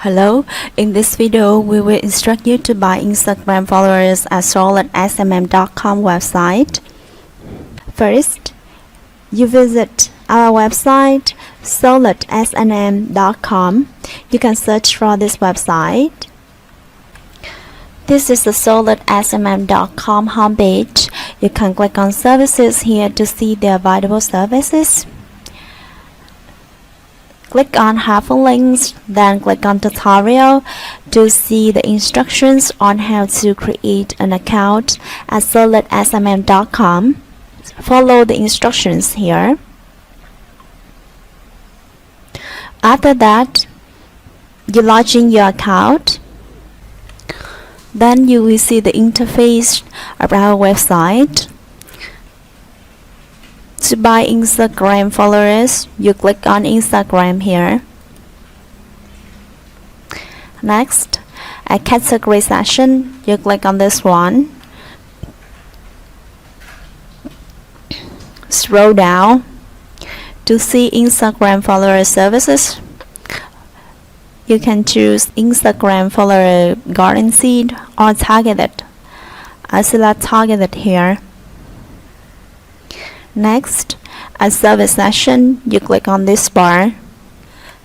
Hello, in this video we will instruct you to buy Instagram followers at SolidSMM.com website. First, you visit our website SolidSMM.com. You can search for this website. This is the SolidSMM.com homepage. You can click on services here to see the available services. Click on hyperlinks, then click on tutorial to see the instructions on how to create an account at SolidSMM.com. Follow the instructions here. After that, you log in your account. Then you will see the interface of our website. To buy Instagram followers, you click on Instagram here. Next, at category section, you click on this one. Scroll down to see Instagram follower services. You can choose Instagram follower guaranteed or targeted. I select targeted here. Next, at service section, you click on this bar.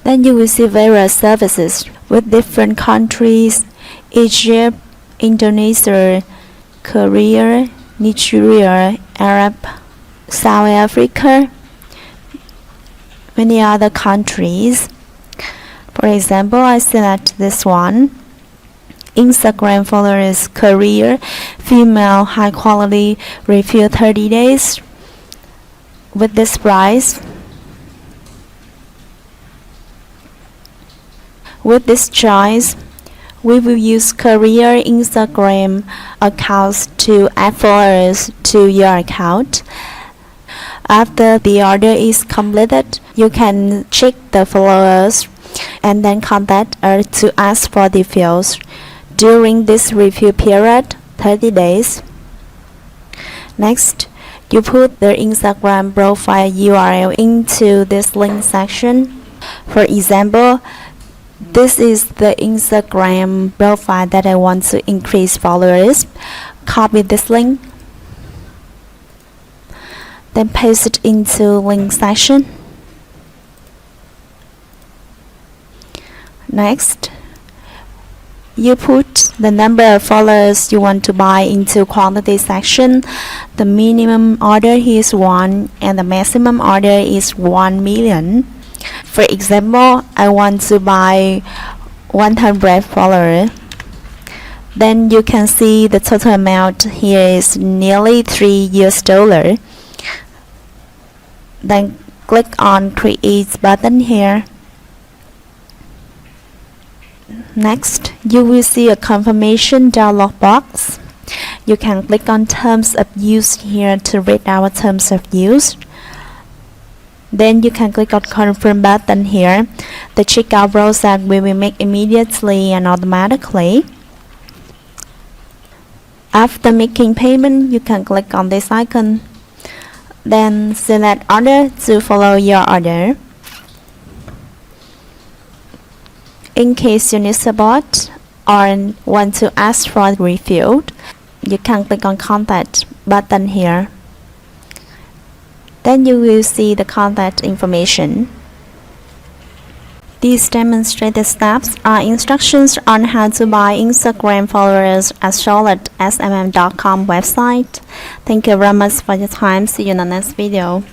Then you will see various services with different countries: Egypt, Indonesia, Korea, Nigeria, Arab, South Africa, many other countries. For example, I select this one. Instagram followers Korea, female, high quality, refill 30 days. With this price, with this choice, we will use Korea Instagram accounts to add followers to your account. After the order is completed, you can check the followers and then contact us to ask for details during this review period, 30 days. Next, you put the Instagram profile URL into this link section. For example, this is the Instagram profile that I want to increase followers. Copy this link, then paste it into link section. Next, you put the number of followers you want to buy into quantity section. The minimum order is 1 and the maximum order is 1 million. For example, I want to buy 100 followers. Then you can see the total amount here is nearly $3. Then click on Create button here. Next, you will see a confirmation dialog box. You can click on Terms of Use here to read our Terms of Use. Then you can click on Confirm button here. The checkout process we will make immediately and automatically. After making payment, you can click on this icon. Then select Order to follow your order. In case you need support or want to ask for a refill, you can click on Contact button here. Then you will see the contact information. These demonstrated steps are instructions on how to buy Instagram followers at SolidSMM.com website. Thank you very much for your time. See you in the next video.